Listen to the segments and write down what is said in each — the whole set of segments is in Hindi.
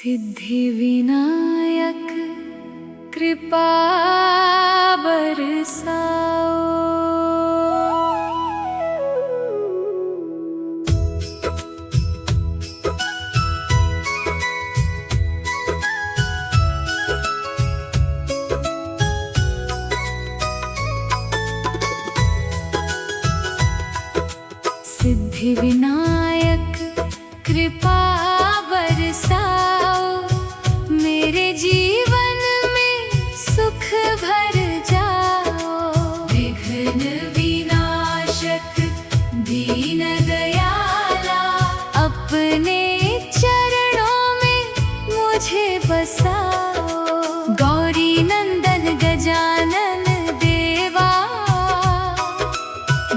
सिद्धि विनायक कृपा बरसाओ। सिद्धि विनायक कृपा बरसाओ, मेरे जीवन में सुख भर जाओ। विघ्न विनाशक दीन दयाला, अपने चरणों में मुझे बसाओ। गौरी नंदन गजानन देवा,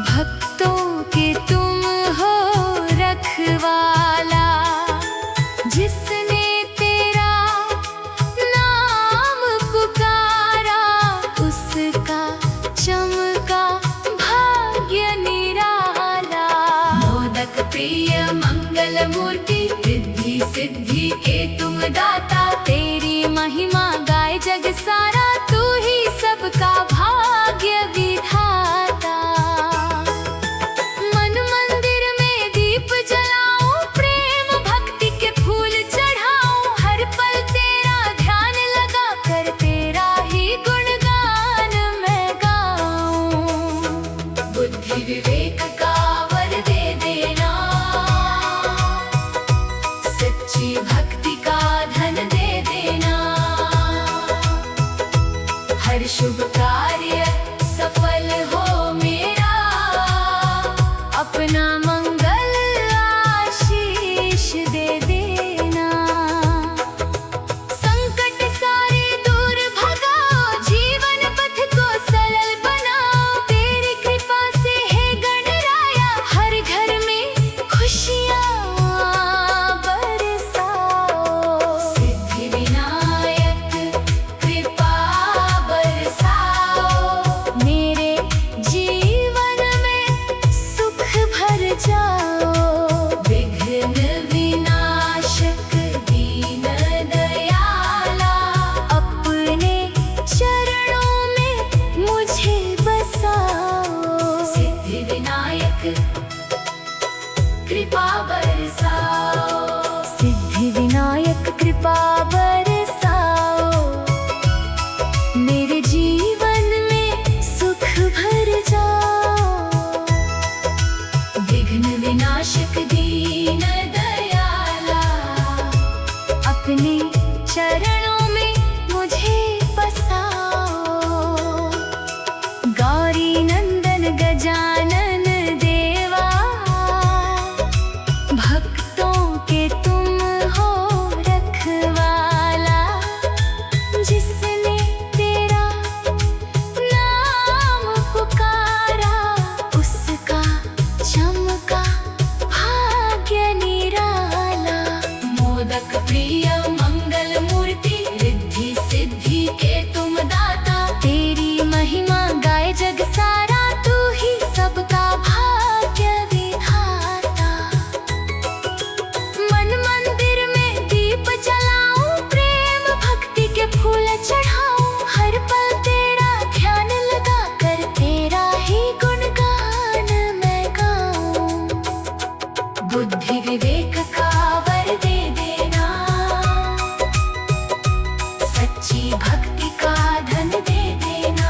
भक्तों के तुम हो रखवाला। जिसने तेरा नाम पुकारा, उसका चमका भाग्य निराला। मोदक प्रिय मंगल मूर्ति, रिद्धि सिद्धि के तुम दाता। तेरी महिमा गाए जग सारा, तू ही सबका भाग्य विधाता। मन मंदिर में दीप जलाऊं, प्रेम भक्ति के फूल चढ़ाऊं। हर पल तेरा ध्यान लगा कर, तेरा ही गुणगान मैं गाऊं। बुद्धि विवेक का वर दे देना, सच्ची भक्ति का धन दे देना। हर शुभ कार्य सफल हो मेरा, अपना मंगल आशीष दे देना। संकट सारे दूर भगाओ, जीवन पथ को सरल बनाओ। तेरी कृपा से है गणराया, हर घर में खुशियाँ बरसाओ। सिद्धि विनायक कृपा बरसाओ, मेरे जीवन में सुख भर जाओ। विघ्न विनाशक दीन दयाला, अपने चरणों में मुझे बसाओ। सिद्धि विनायक कृपा बरसाओ, सिद्धि विनायक कृपा बरसाओ। मेरे जीवन में सुख भर जाओ। विघ्न विनाशक दीन दयाला, अपने चरणों में मुझे बसाओ। गौरी नंदन गजानन देवा, भक्तों के तुम हो रखवाला। जिसने तेरा नाम पुकारा, उसका चमका भाग्य निराला। मोदक प्रिय मंगल मूर्ति, रिद्धि सिद्धि के तुम दाता। तेरी महिमा गाए जग सारा, तू ही सबका भाग्य विधाता। मन मंदिर में दीप जलाऊं, प्रेम भक्ति के फूल चढ़ाऊं। हर पल तेरा ध्यान लगा कर, तेरा ही गुणगान मैं गाऊं। बुद्धि विवेक का वर दे देना, सच्ची भक्ति का धन दे देना।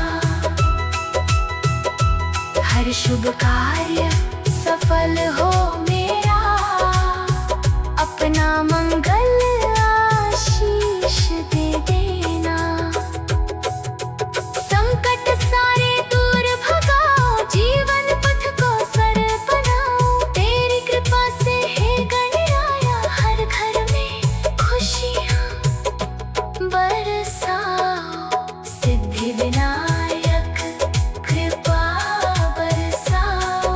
हर शुभ कार्य सफल हो मेरा, अपना मंगल आशीष दे देना। संकट सारे दूर भगाओ, जीवन पथ को सरल बनाओ। तेरी कृपा से है गणराया, हर घर में खुशियाँ बरसाओ। सिद्धि विनायक कृपा बरसाओ,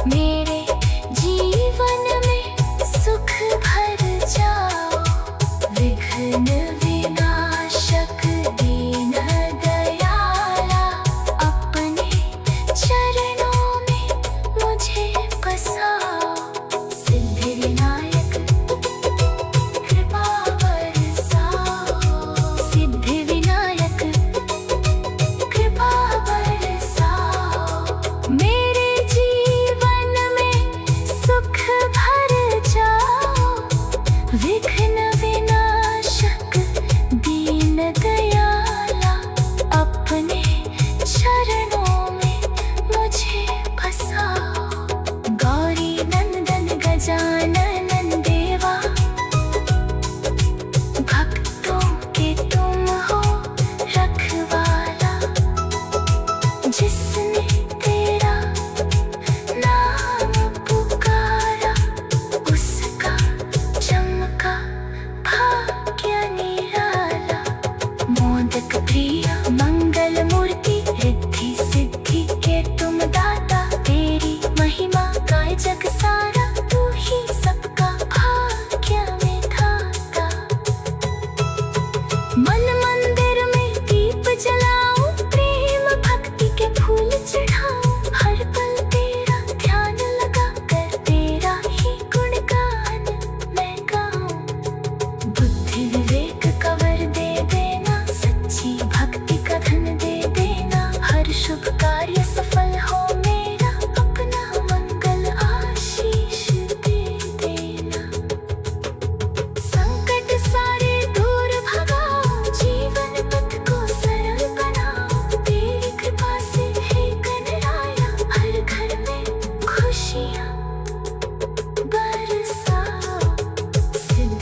मेरे जीवन में सुख भर जाओ। विघ्न विनाशक दीन दयाला, अपने चरणों में मुझे बसाओ। सिद्धि विनायक कृपा बरसाओ।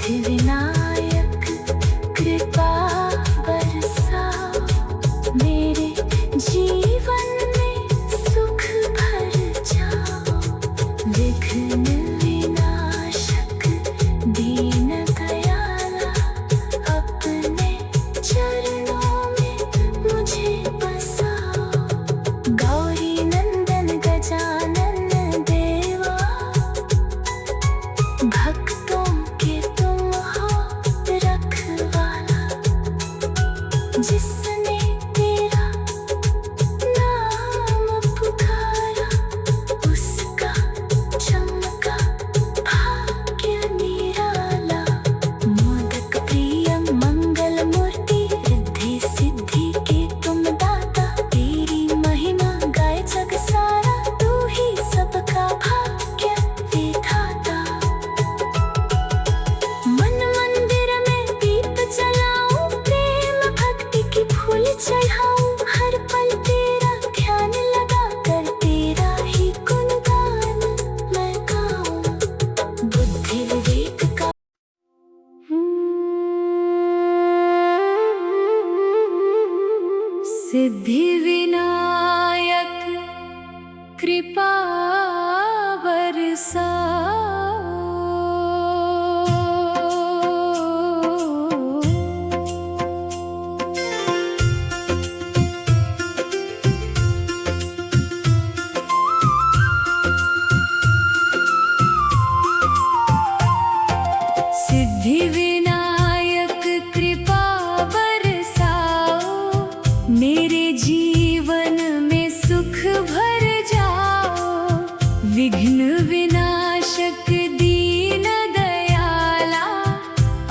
बुद्धि विनायक कृपा बरसाओ, मेरे जीवन में सुख भर जाओ। विघ्न विनाशक दीन दयाला, अपने चरणों में मुझे बसाओ। गौरी नंदन गजानन देवा, भक्तों के तुम हो रखवाला। जिसने तेरा नाम पुकारा, उसका चमका भाग्य निराला। मोदक प्रिय मंगल मूर्ति, रिद्धि सिद्धि के तुम दाता। तेरी महिमा गाए जग सारा, तू ही सबका भाग्य विधाता। मन मंदिर में दीप जलाऊं, प्रेम भक्ति की फूल चढ़ाऊं। हर पल तेरा ध्यान लगा कर, तेरा ही गुणगान मैं गाऊं। बुद्धि विवेक का सिद्धि विनायक कृपा सिद्धि विनायक कृपा बरसाओ, मेरे जीवन में सुख भर जाओ। विघ्न विनाशक दीन दयाला,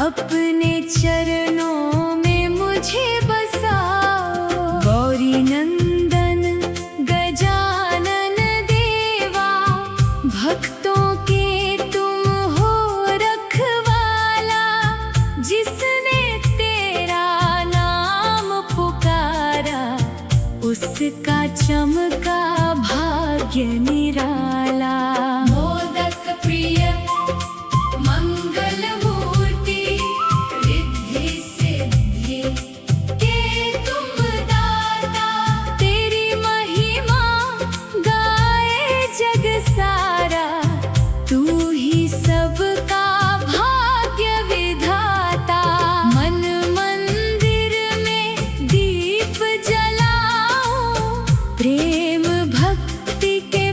अपने चरणों में मुझे बसाओ। गौरी नंदन गजानन देवा, भक्तों के तुम हो रखवाला। जिसने तेरा नाम पुकारा, उसका चमका भाग्य निराला। मोदक प्रिय मंगल मूर्ति, रिद्धि सिद्धि के तुम दाता। तेरी महिमा गाए जग सारा, तू ही सबका भाग्य विधाता। मन मंदिर में दीप जलाओ, प्रेम भक्ति के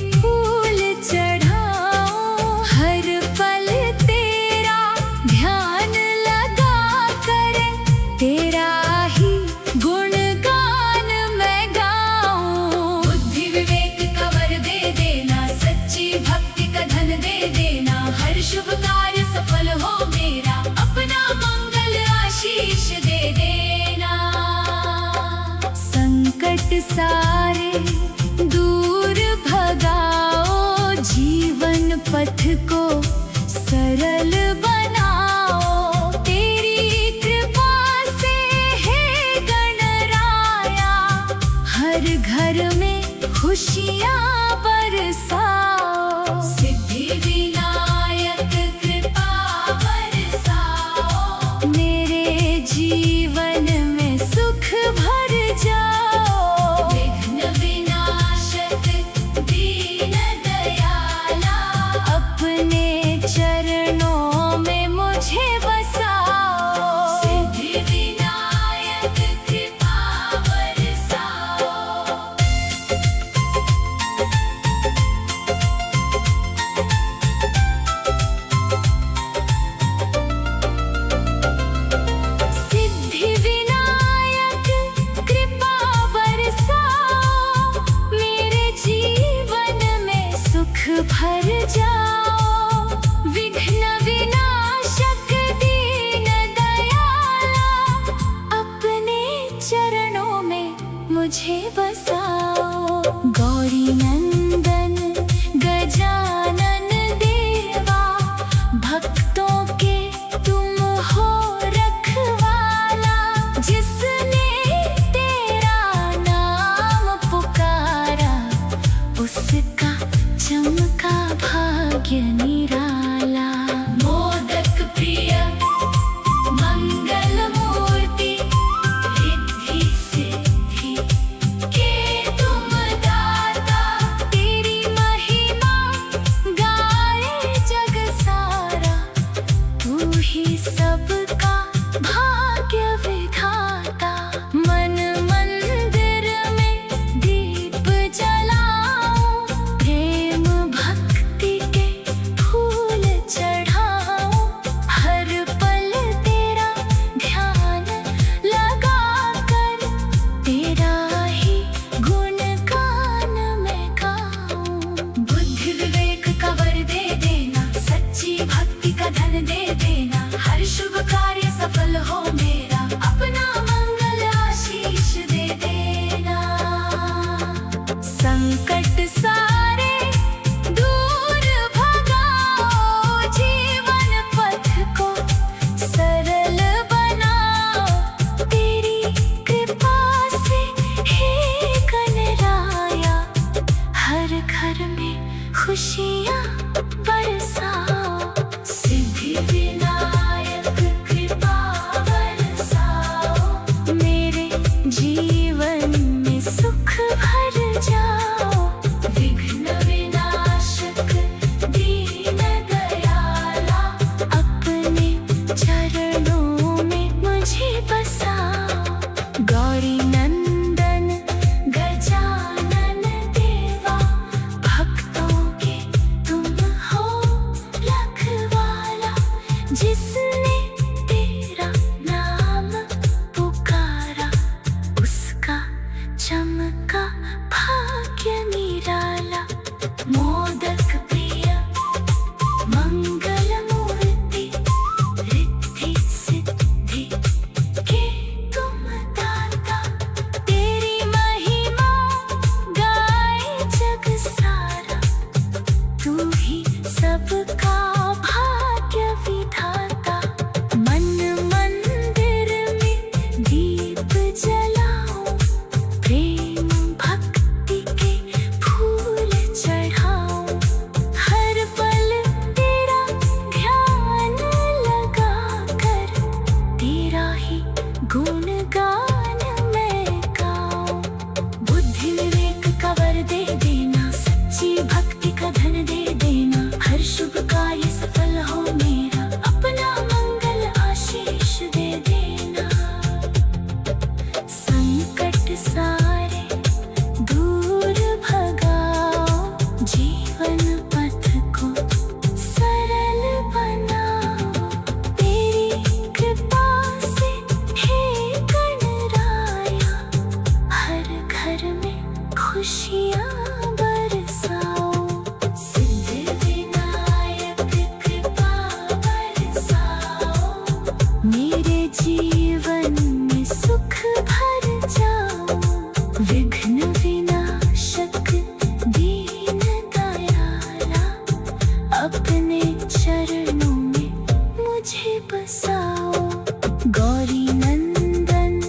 सबका भाग्य विधाता। मन मंदिर में दीप जलाऊं, प्रेम भक्ति के फूल चढ़ाऊं, हर पल तेरा ध्यान लगा कर तेरा ही गुणगान मैं गाऊं। बुद्धि विवेक का वर दे देना, सच्ची भक्ति का धन दे देना, हर शुभ कार्य सफल हो मेरा, अपना मंगल आशीष दे देना। संकट सारे दूर भगाओ, जीवन पथ को सरल बनाओ, तेरी कृपा से हे गणराया, हर घर में खुशियाँ बरसाओ। सिद्धि विनायक कृपा बरसाओ, मेरे जीवन में सुख भर जाओ। विघ्न विनाशक दीन दयाला, अपने चरणों में मुझे बसाओ। गौरी नंदन गजानन देवा, भक्तों के तुम हो रखवाला, जिसने तेरा नाम पुकारा, उसका चमका भाग्य निराला। मोदक प्रिय मंगल मूर्ति, रिद्धि सिद्धि के तुम दाता, तेरी महिमा गाए जग सारा, तू ही सबका भाग्य विधाता। मन मंदिर में दीप जलाऊं, प्रेम भक्ति के फूल चढ़ाऊं, हर पल तेरा ध्यान लगा कर तेरा ही गुणगान मैं गाऊं। बुद्धि विवेक का वर दे देना, सच्ची भक्ति का धन दे देना, हर शुभ कार्य सफल हो मेरा, अपना मंगल आशीष दे देना। संकट सारे दूर भगाओ, जीवन पथ को सरल बनाओ, तेरी कृपा से हे गणराया, हर घर में खुशियाँ बरसाओ। सिद्धि विनायक कृपा बरसाओ, मेरे जीवन में सुख भर जाओ। विघ्न विनाशक दीन दयाला, अपने चरणों में मुझे बसाओ। गौरी नंदन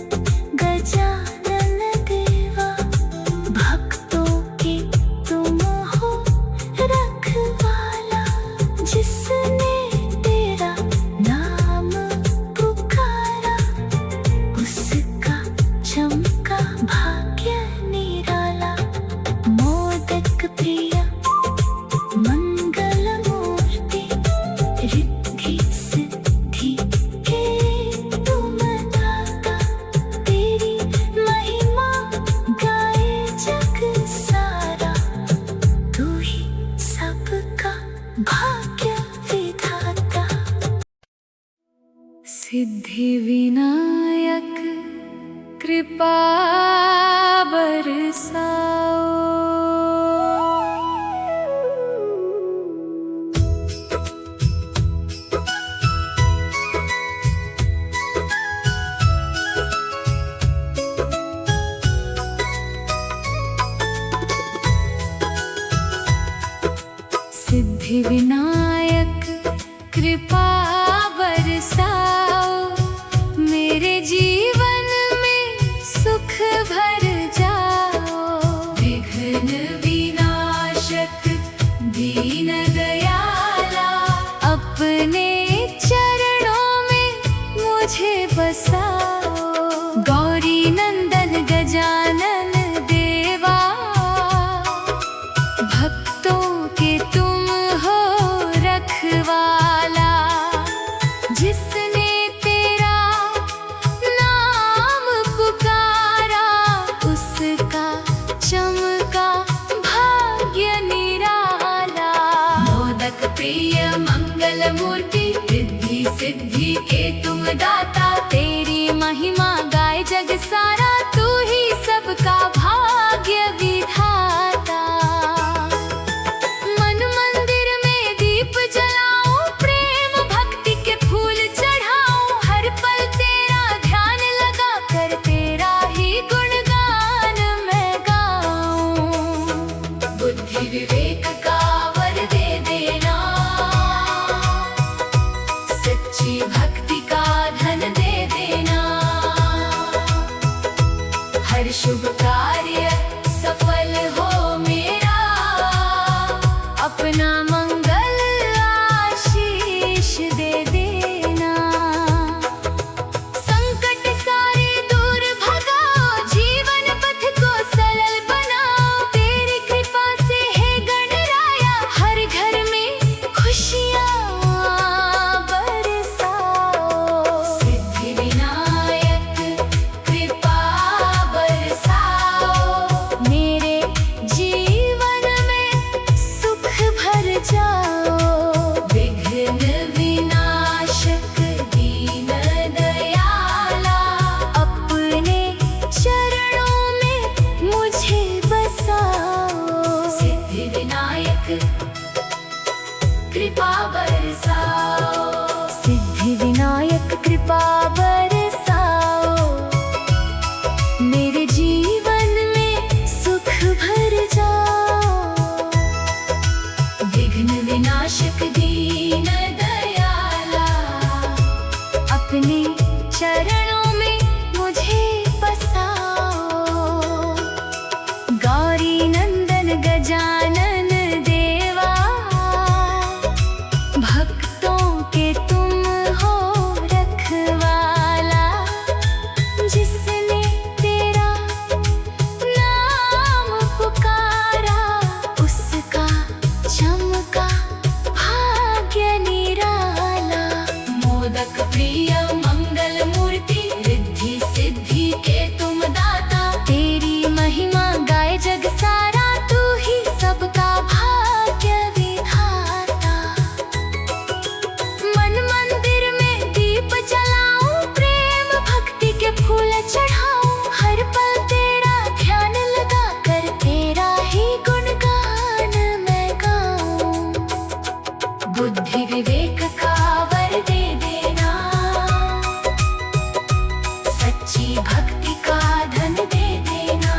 गजानन देवा, भक्तों के तुम हो रखवाला, जिसने तेरा नाम पुकारा, उसका चमका भाग्य निराला। मोदक प्रिय मंगल मूर्ति, रिद्धि सिद्धि के तुम दाता, तेरी महिमा गाए जग सारा, तू ही सबका भाग्य विधाता। सिद्धि विनायक कृपा बरसाओ। सिद्धि विनायक कृपा बरसाओ, मेरे जीवन में सुख भर जाओ। विघ्न विनाशक दीन दयाला, अपने चरणों में मुझे बसाओ। गौरी नंदन गजानन देवा, भक्तों के तुम हो रखवाला, जिसने सिद्धि के तुम दाता, तेरी महिमा गाए जग सारा, तू ही सबका भाग्य विधाता। मन मंदिर में दीप जलाऊं, प्रेम भक्ति के फूल चढ़ाऊं, हर पल तेरा ध्यान लगा कर तेरा ही गुणगान मैं गाऊं। बुद्धि विवेक का वर दे देना, सच्ची भक्ति का धन दे देना, हर शुभ कार्य सफल हो मेरा, अपना मंगल आशीष दे देना। संकट सारे दूर भगाओ, जीवन पथ को सरल बनाओ, तेरी कृपा से है गणराया, हर घर में खुशियाँ बरसाओ। सिद्धि विनायक कृपा बरसाओ, मेरे जीवन में सुख भर जाओ। विघ्न विनाशक दीन दयाला, अपने चरणों में मुझे बसाओ। सिद्धि विनायक कृपा बरसाओ, सिद्धि विनायक कृपा बरसाओ, मेरे जीवन में सुख भर जाओ। विघ्न विनाशक दीन दयाला, अपने चरणों में मुझे बसाओ। गौरी नंदन गजानन देवा, भक्तों के तुम हो रखवाला, जिसने तेरा नाम पुकारा, उसका चमका भाग्य निराला। मोदक प्रिय मंगल मूर्ति, रिद्धि सिद्धि के तुम दाता, तेरी महिमा गाए जग सारा, तू ही सबका भाग्य विधाता। मन मंदिर में दीप जलाऊं, प्रेम भक्ति के फूल चढ़ाऊं, हर पल तेरा ध्यान लगा कर तेरा ही गुणगान मैं गाऊं। बुद्धि विवेक का वर दे देना, सच्ची भक्ति का धन दे देना,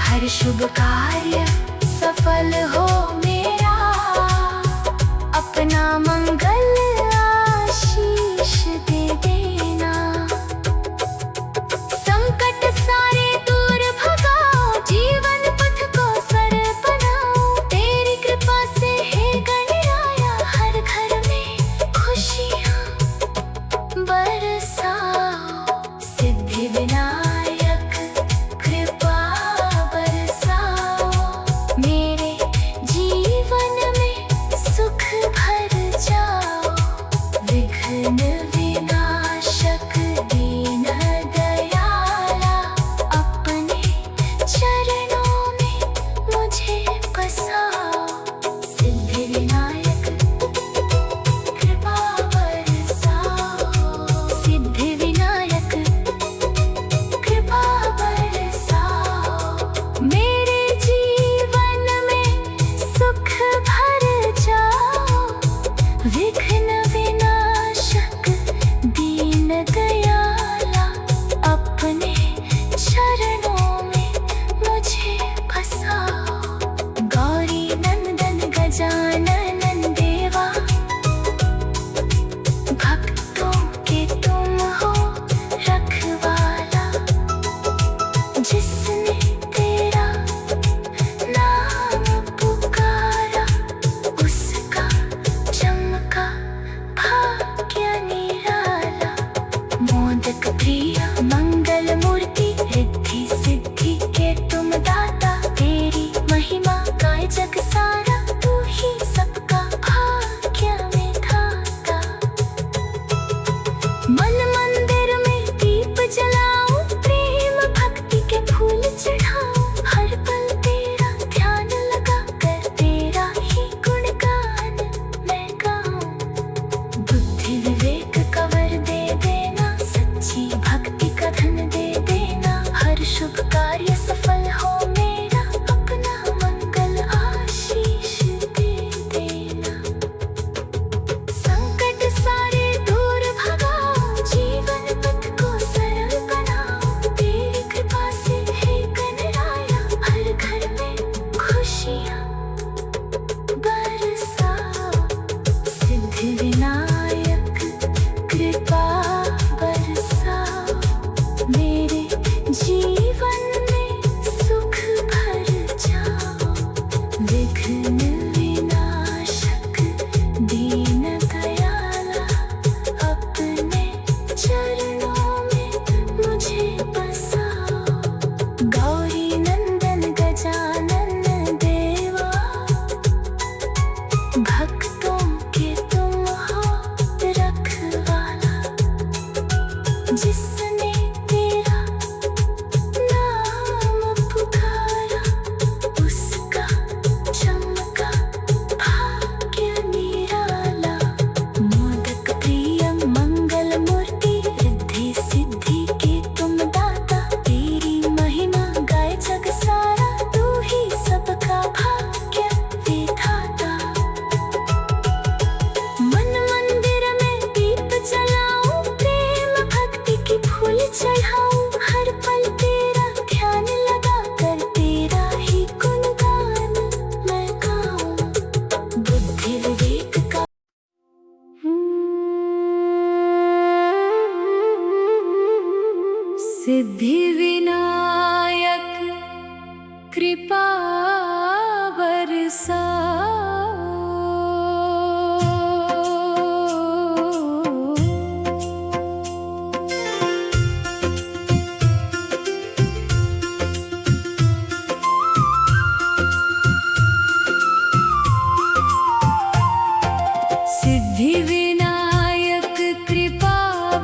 हर शुभ कार्य सफल हो मेरा, अपना मंगल आशीष दे देना। संकट सारे दूर भगाओ, जीवन पथ को सरल बनाओ, तेरी कृपा से है गणराया, हर घर में खुशियाँ बरसाओ। सिद्धि विनायक कृपा बरसाओ, सिद्धि विनायक कृपा बरसाओ। सिद्धि विनायक कृपा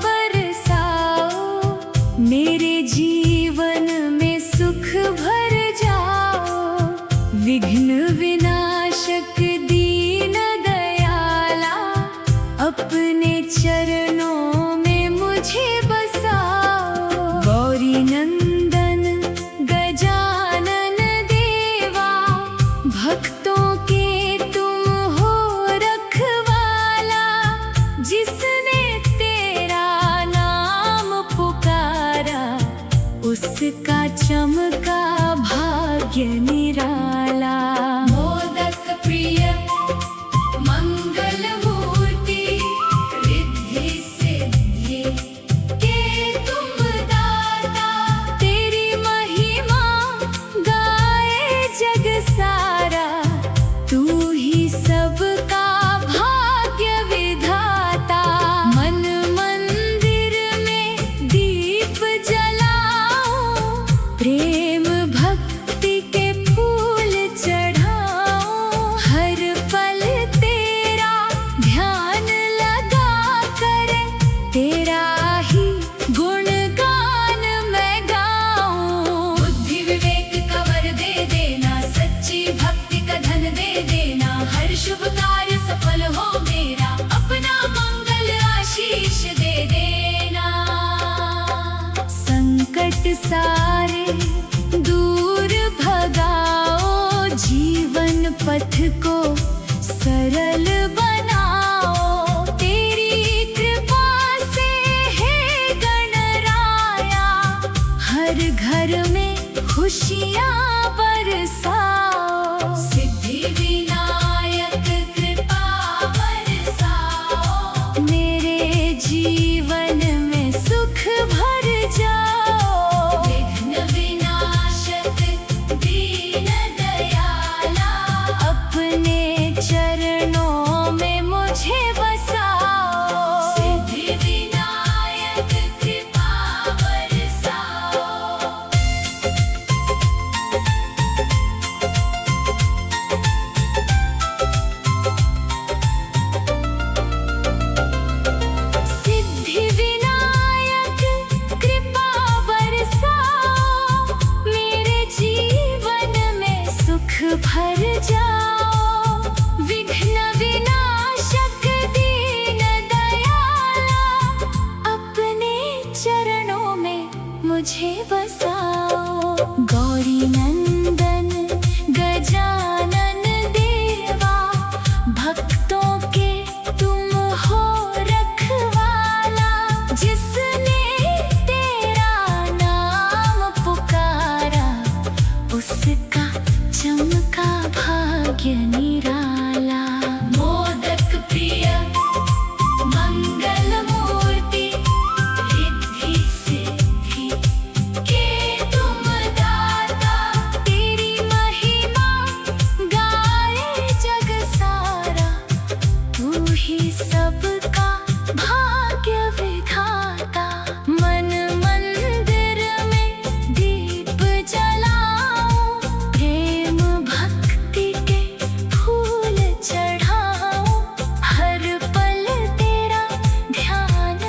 बरसाओ, मेरे जीवन में सुख भर जाओ। विघ्न विनाशक दीन दयाला, अपने चरणों में मुझे बसाओ। गौरी नंदन गजानन देवा, भक्तों के तुम हो रखवाला। जिसने तेरा नाम पुकारा, उसका चमका भाग्य निराला। मोदक प्रिय मंगल मूर्ति, रिद्धि सिद्धि के तुम दाता। तेरी महिमा गाए जग सारा, तू ही सबका भाग्य विधाता। मन मंदिर में दीप जलाओ, प्रेम भक्ति के फूल चढ़ाओ। हर पल तेरा ध्यान लगा कर, तेरा ही गुणगान मैं गाऊं। बुद्धि विवेक का वर दे देना, सच्ची भक्ति का धन दे देना। हर शुभ कार्य सफल हो मेरा, अपना मंगल आशीष दे देना। संकट सारे दूर भगाओ, जीवन पथ को सरल बनाओ। तेरी कृपा से है गणराया, हर घर में खुशियाँ बरसाओ। सिद्धि विनायक कृपा बरसाओ, मेरे जीवन में सुख भर जाओ। विघ्न विनाशक दीन दयाला, अपने चरणों में मुझे बसाओ। सिद्धि विनायक कृपा बरसाओ। सिद्धि विनायक कृपा बरसाओ, मेरे जीवन में सुख भर जाओ। विघ्न विनाशक दीन दयाला, अपने चरणों में मुझे बसाओ। गौरी नंदन गजानन देवा, भक्तों के तुम हो रखवाला। जिसने तेरा नाम पुकारा, उसका चमका भाग्य निराला। मोदक प्रिय मंगल मूर्ति, रिद्धि सिद्धि के तुम दाता। तेरी महिमा गाए जग सारा, तू ही सबका भाग्य विधाता। मन मंदिर में दीप जलाओ, प्रेम भक्ति के फूल चढ़ाओ। हर पल तेरा ध्यान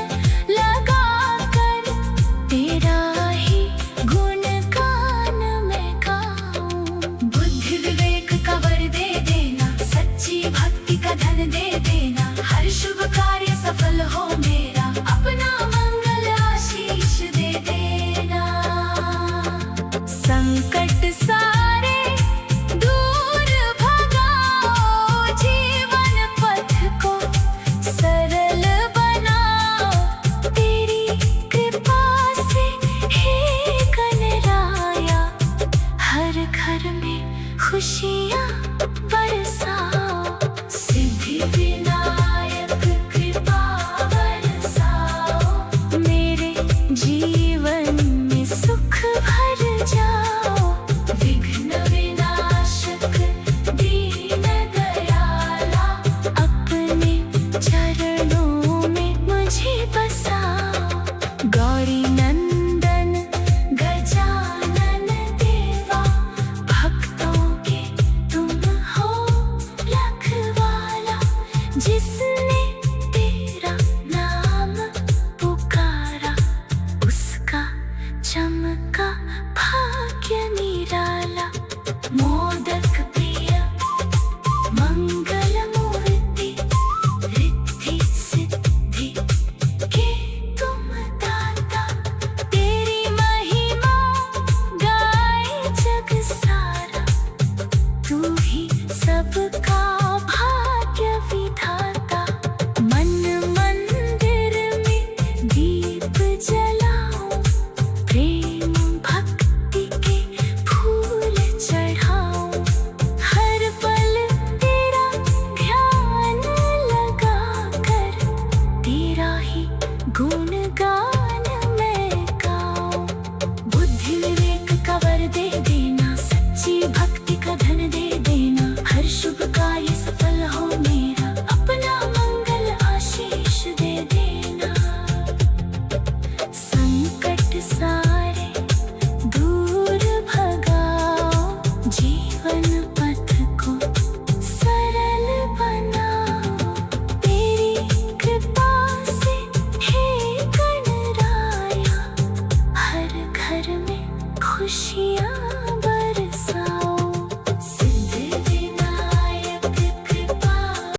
लगा कर, तेरा ही गुणगान मैं गाऊं। बुद्धि विवेक का वर दे देना, सच्ची भक्ति का धन दे देना। हर शुभ कार्य सफल हो मेरा,